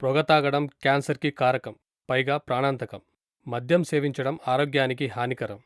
పొగ తాగడం క్యాన్సర్కి కారకం, పైగా ప్రాణాంతకం. మద్యం సేవించడం ఆరోగ్యానికి హానికరం.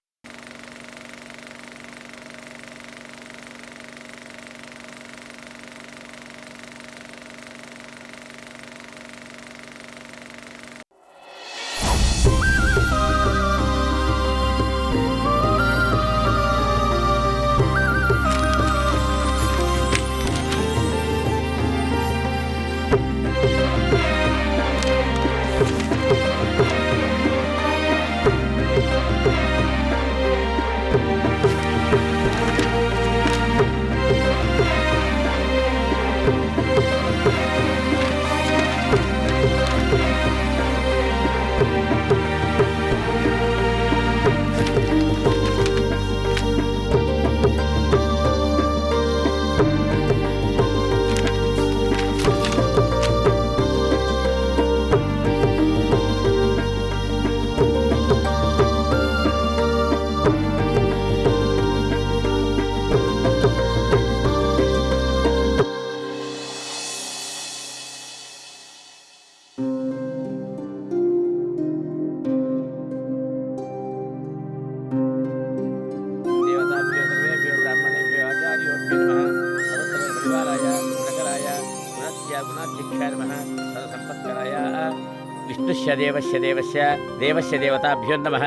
विष्णुस्य देवस्य देवस्य देवस्य देवताभ्यो नमः।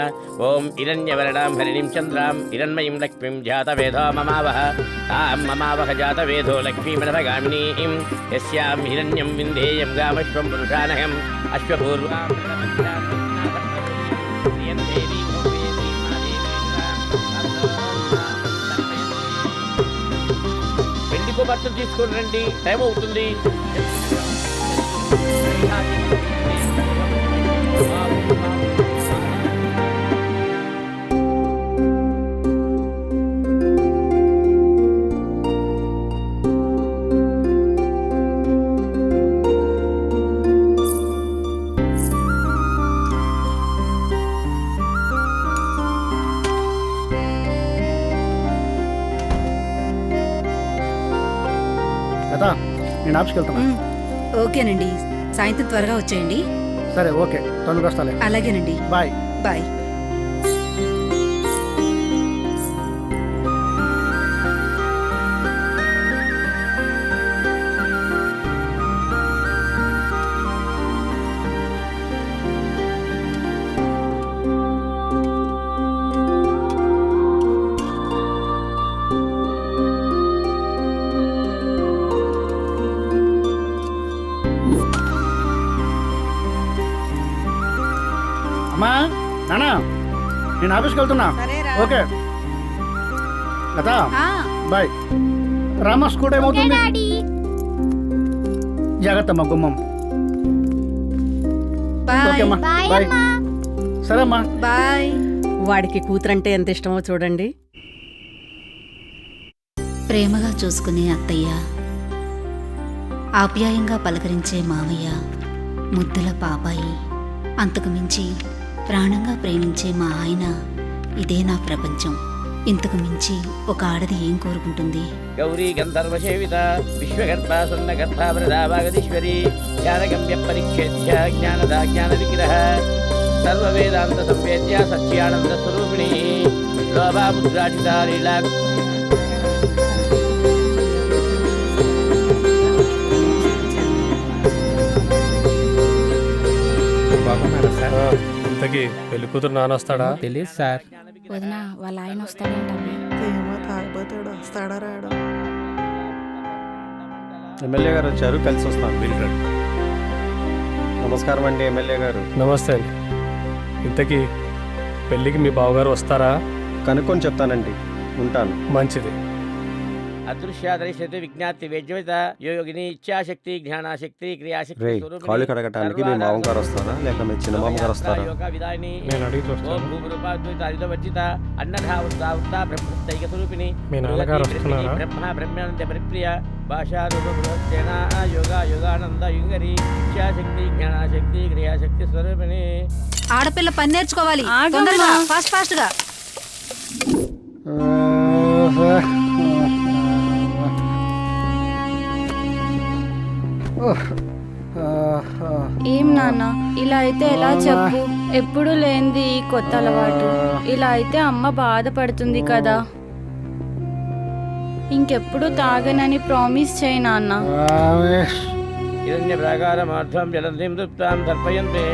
ओम हिरण्यवर्णां हरिणीं चन्द्रां हिरण्मयीं लक्ष्मीं जातवेदो ममावह तां ममावह जातवेदो लक्ष्मीमनभगामिनीं यस्यां हिरण्यं विन्धेयं गामश्वं पुरुषानहम् अश्वपूर्वां పెళ్లికో భర్త తీసుకొని రండి, టైం అవుతుంది. కదా నేను ఆఫీస్కి వెళ్తాను. ఓకేనండి, సాయంత్రం త్వరగా వచ్చేయండి. సరే, ఓకే, తొందరగా వస్తాలే. అలాగేనండి, బాయ్ బాయ్. అమ్మా, నానా, నేను ఆఫీస్కి వెళ్తున్నా. ఓకే కదా, బాయ్. రామా, స్కూల్ టైం అవుతుంది. జాగ్రత్త అమ్మా, గుమ్మం. ఓకే అమ్మా, బాయ్. సరే అమ్మా, బాయ్. వాడికి కూతురంటే ఎంత ఇష్టమో చూడండి. ప్రేమగా చూసుకునే అత్తయ్య, ఆప్యాయంగా పలకరించే మావయ్య, ముద్దుల పాపాయి, అంతకు మించి ప్రాణంగా ప్రేమించే మా ఆయన, ఇదే నా ప్రపంచం. ఇంతకు మించి ఒక ఆడది ఏం కోరుకుంటుంది? గౌరీ గంధర్వ సేవిత విశ్వగర్భ సున్నగర్భావృధావాగదీశ్వరి జ్ఞానగమ్య పరిచ్ఛేద్య జ్ఞానదా జ్ఞాన విగ్రహ సర్వవేదాంత సంవేద్య సత్యానంద స్వరూపిణి లోభాముద్రాజిత లీలా. ఇంతకీ పెళ్లి కూతురు నానొస్తాడా? తెలియదు సార్. వదినా వాళ్ళ ఆయన వస్తాడంటామే. తాగబోతాడు, వస్తాడా రాయడం. ఎమ్మెల్యే గారు వచ్చారు, కలిసి వస్తాను. నమస్కారం అండి ఎమ్మెల్యే గారు. నమస్తే అండి. ఇంతకీ పెళ్ళికి మీ బావగారు వస్తారా? కనుక్కొని చెప్తానండి. ఉంటాను. మంచిది. అదృశ్యాదృశ్యతే విజ్ఞాతి వేద్యత యోగిని ఇచ్ఛాశక్తి జ్ఞానాశక్తి క్రియాశక్తి కాళ్ళు కడగటానికి మీ మామగారు వస్తారా లేక మీ చిన్న మామగారు వస్తారా? నేను అడిగి చూస్తాను. మీ నాన్నగారు వస్తున్నారా? బ్రహ్మ బ్రహ్మానంద పరిప్రియ భాషారూపేణ యోగా యోగానంద యుంగరి ఇచ్ఛాశక్తి జ్ఞానాశక్తి క్రియాశక్తి స్వరూపిణి. ఆడపిల్ల పని నేర్చుకోవాలి, తొందరగా, ఫాస్ట్ ఫాస్ట్ గా. ఏం నాన్న ఇలా అయితే ఎలా చెప్పు? ఎప్పుడు లేనిది ఈ కొత్త అలవాటు. ఇలా అయితే అమ్మ బాధపడుతుంది కదా. ఇంకెప్పుడు తాగనని ప్రామిస్ చేయి నాన్న. హిరణ్య ప్రాకారమార్థం జలంధిం తృప్తాం తర్పయంతే.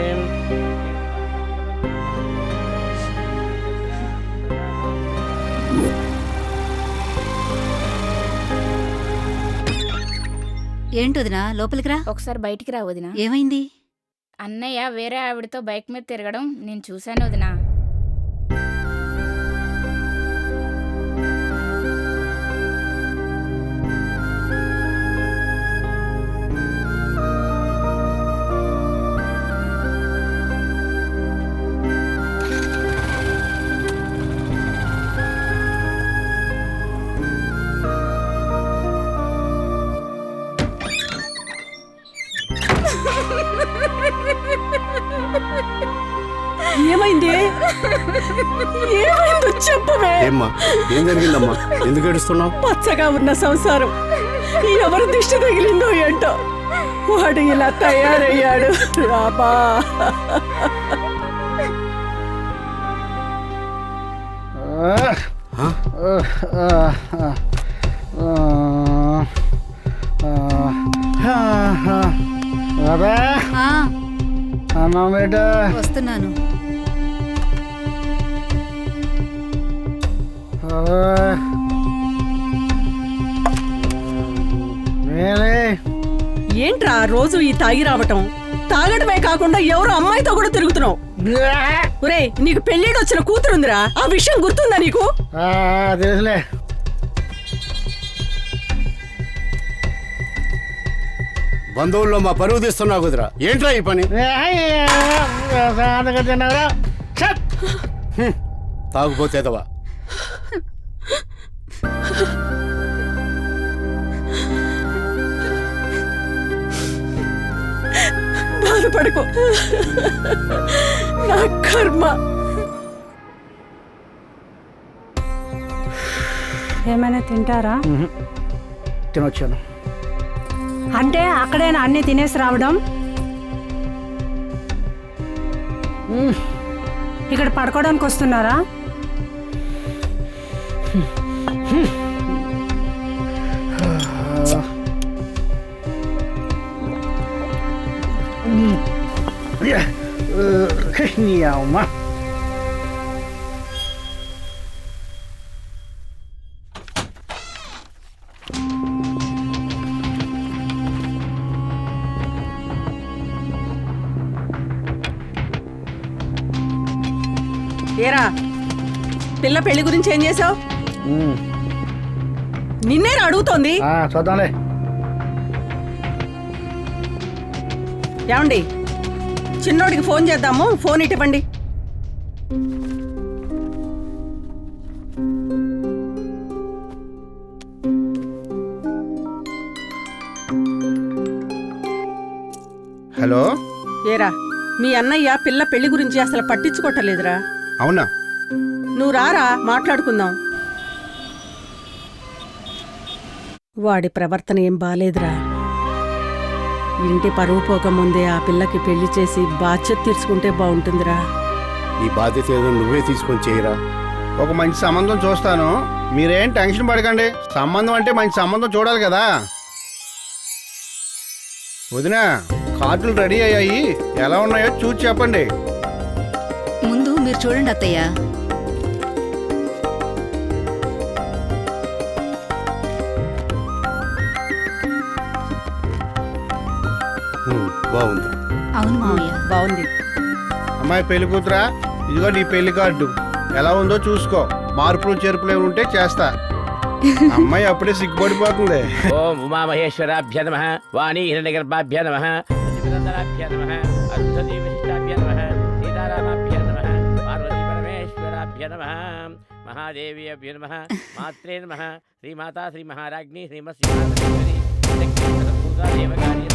ఏంటొదినా లోపలికి రా. ఒకసారి బయటికి రా వదినా. ఏమైంది? అన్నయ్య వేరే ఆవిడతో బైక్ మీద తిరగడం నేను చూశాను వదినా. ఏమైంది? ఏమైందో చెప్పవే. ఏమ్మా ఏం జరిగిందమ్మా? ఎందుకు ఏడుస్తున్నావు? పచ్చగా ఉన్న సంసారం ఎవరు దిష్టి తగిలిందో ఏంటో వాడు ఇలా తయారయ్యాడు. రాబా ఆ, అమ్మా బేటా వస్తున్నాను. ఏంట్రా రోజు ఈ తాగి రావటం? తాగడమే కాకుండా ఎవరో అమ్మాయితో కూడా తిరుగుతున్నావు. ఒరేయ్, నీకు పెళ్ళిడు వచ్చిన కూతురుందిరా, ఆ విషయం గుర్తుందా నీకు? తెలుసులే. బంధువుల్లో మా పరువు తీస్తున్నావు కుదిరా. ఏంట్రా ఈ పని? తిన్నారా? తాగుపోతేదవా. బాధపడుకో, నా కర్మ. ఏమైనా తింటారా? తినొచ్చాను. అంటే అక్కడైనా అన్ని తినేసి రావడం? ఇక్కడ పడుకోవడానికి వస్తున్నారా? నీ అమ్మ ఏరా పిల్ల పెళ్లి గురించి ఏం చేసావు? నిన్నేరా అడుగుతోంది. చూద్దాంలే. ఏమండి, చిన్నోడికి ఫోన్ చేద్దాము. ఫోన్ ఇవ్వండి. హలో. ఏరా, మీ అన్నయ్య పిల్ల పెళ్లి గురించి అసలు పట్టించుకోవట్లేదురా. అవునా? నువ్వు రారా, మాట్లాడుకుందాం. వాడి ప్రవర్తన ఏం బాలేదురా. ఇంటి పరువు పోకముందే ఆ పిల్లకి పెళ్లి చేసి బాధ్యత తీర్చుకుంటే బాగుంటుందిరా. ఈ బాధ్యత ఏదో నువ్వే తీసుకొని చేయరా. ఒక మంచి సంబంధం చూస్తాను, మీరేం టెన్షన్ పడకండి. సంబంధం అంటే మంచి సంబంధం చూడాలి కదా. వదినా, కార్డులు రెడీ అయ్యాయి, ఎలా ఉన్నాయో చూసి చెప్పండి. ముందు మీరు చూడండి అత్తయ్య. బాగుంది. అవును మావయ్య, బాగుంది. అమ్మాయి పెళ్లి కూతురా, ఇదిగో నీ పెళ్లి కార్డు. ఎలా ఉందో చూసుకో, మార్పులు చేర్పులు ఏమి ఉంటే చేస్తా. అమ్మాయి అప్పుడే సిగ్గుపడిపోతుంది. ఓం ఉమామహేశ్వరాభ్య నమః, వాణీ హిరణ్యగర్భాభ్య నమః, ప్రతిపదండరాభ్య నమః, అరుంధతీ వశిష్టాభ్య నమః, సీతారామాభ్య నమః, పార్వతీ పరమేశ్వరాభ్య నమః, మహాదేవి అభ్య నమః, మాత్రే నమః, శ్రీమాతా శ్రీ మహారాజ్ఞి శ్రీమశ్రీమహాదేవి దక్షిణ దేవకార్య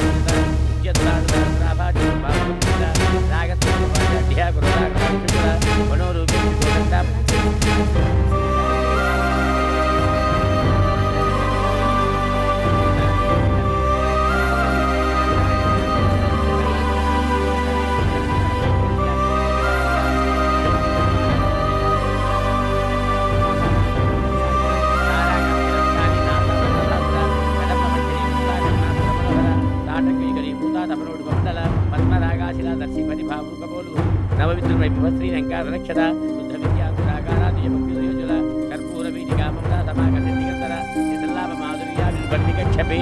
పుష్పమండల పద్మరాగాశిలా దర్శి పరిభావుకపోలు నవవిద్రుమైపుశ్రీ లంకార నక్షత శుద్ధ విద్యాంకురాకారాదిజముజుల కర్పూర వీటికా మమతా సమాగత నిగంతర నితల్లాభ మాధుర్యా విల్పర్ణికక్షపే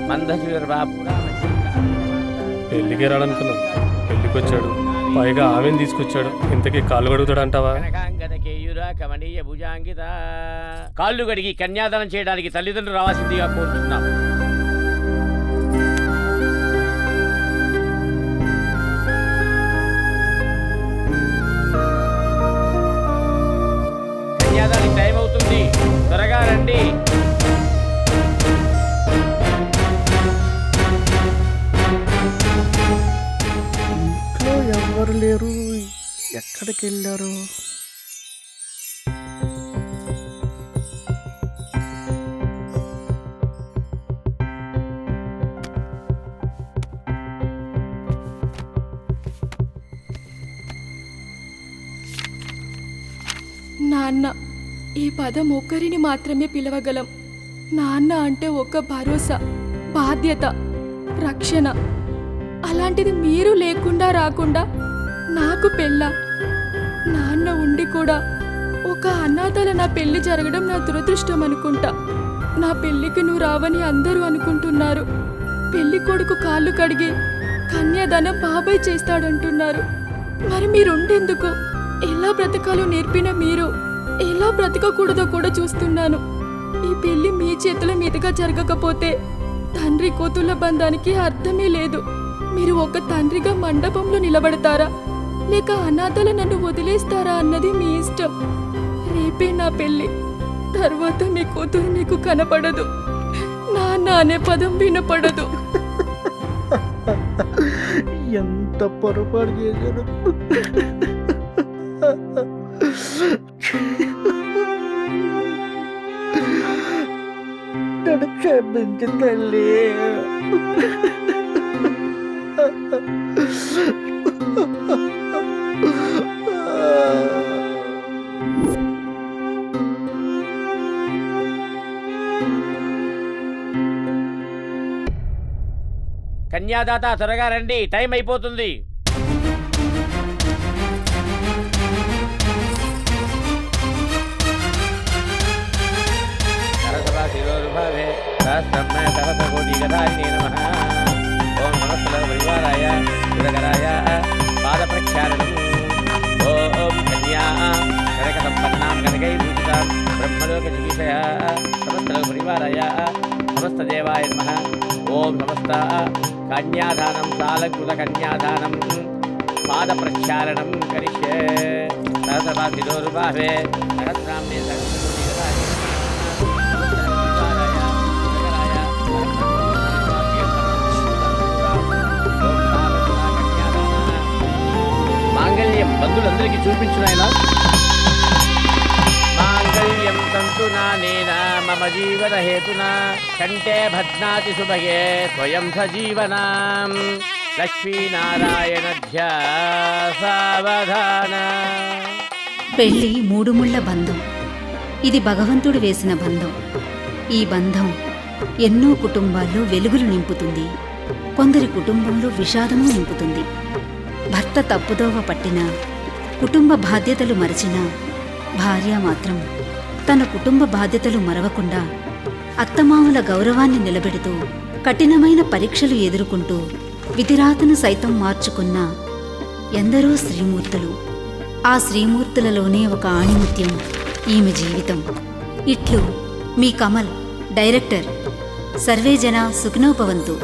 మందశివర్వాపురా పెళ్లికి రాడనుకున్నాను, పెళ్లికి వచ్చాడు, పైగా ఆమెను తీసుకొచ్చాడు. ఇంతకీ కాళ్ళు కడుగుతాడు అంటావా? కమనీయ భుజాంగిత. కాళ్ళు కడిగి కన్యాదానం చేయడానికి తల్లిదండ్రులు రావాల్సిందిగా కోరుతున్నాం. కన్యాదానికి టైం అవుతుంది, త్వరగా రండి. ఇంట్లో ఎవరు లేరు, ఎక్కడికి వెళ్ళారు? నాన్న, ఈ పదం ఒక్కరిని మాత్రమే పిలవగలం. నాన్న అంటే ఒక భరోసా, బాధ్యత, రక్షణ. అలాంటిది మీరు లేకుండా రాకుండా నాకు పెళ్ళ. నాన్న ఉండి కూడా ఒక అనాథల నా పెళ్లి జరగడం నా దురదృష్టం అనుకుంటా. నా పెళ్లికి నువ్వు రావని అందరూ అనుకుంటున్నారు. పెళ్లి కొడుకు కాళ్ళు కడిగి కన్యాదానం బాబాయ్ చేస్తాడంటున్నారు. మరి మీరుండేందుకు? ఎలా బ్రతకాలో నేర్పిన మీరు ఎలా బ్రతకకూడదో కూడా చూస్తున్నాను. ఈ పెళ్లి మీ చేతుల మీదుగా జరగకపోతే తండ్రి కూతుళ్ళ బంధానికి అర్థమే లేదు. మీరు ఒక తండ్రిగా మండపంలో నిలబడతారా, లేక అనాథల నన్ను వదిలేస్తారా అన్నది మీ ఇష్టం. రేపే నా పెళ్లి, తర్వాత మీ కూతురు మీకు కనపడదు, నాన్న అనే పదం వినపడదు. ఎంత పొరపాటు చేశాను. నన్ను క్షమించు తల్లి. కన్యాదాత త్వరగా రండి, టైం అయిపోతుంది. శిరోర్భావే సహస్రమ్య సహస్రకోటిగదాయినే నమః. ఓం నమః పరివారాయ సురగరాయ పాదప్రక్షాళనం. ఓం కన్యా కనక సంపన్నాం కనకైభూషితాం బ్రహ్మలోక జిగీషయ సమస్త పరివారాయ సమస్త దేవాయ నమః. ఓం సమస్త కన్యాదానం సాలకృత కన్యాదానం పాదప్రక్షాళనం కరిష్యే. సహస్రభా శిరోర్భావే సహస్రామ్నే సహస్రకోటిగదాయినే మాంగళ్యం బంధువులందరికీ చూపించునాయన. మాంగళ్యం తంతునా నేన మమ జీవన హేతునా కంటే భద్నాతి సుభగే స్వయం సజీవనాం. లక్ష్మీనారాయణ ధ్యాసావధాన. పెళ్లి మూడు ముళ్ళ బంధం. ఇది భగవంతుడు వేసిన బంధం. ఈ బంధం ఎన్నో కుటుంబాల్లో వెలుగులు నింపుతుంది, కొందరి కుటుంబంలో విషాదము నింపుతుంది. భర్త తప్పుదోవ పట్టినా, కుటుంబ బాధ్యతలు మరచినా, భార్య మాత్రం తన కుటుంబ బాధ్యతలు మరవకుండా అత్తమామల గౌరవాన్ని నిలబెడుతూ కఠినమైన పరీక్షలు ఎదుర్కొంటూ విధిరాతను సైతం మార్చుకున్న ఎందరో శ్రీమూర్తులు. ఆ శ్రీమూర్తులలోనే ఒక ఆణిముత్యం ఈమె జీవితం. ఇట్లు మీ కమల్, డైరెక్టర్. సర్వే జన సుఖినో భవంతు.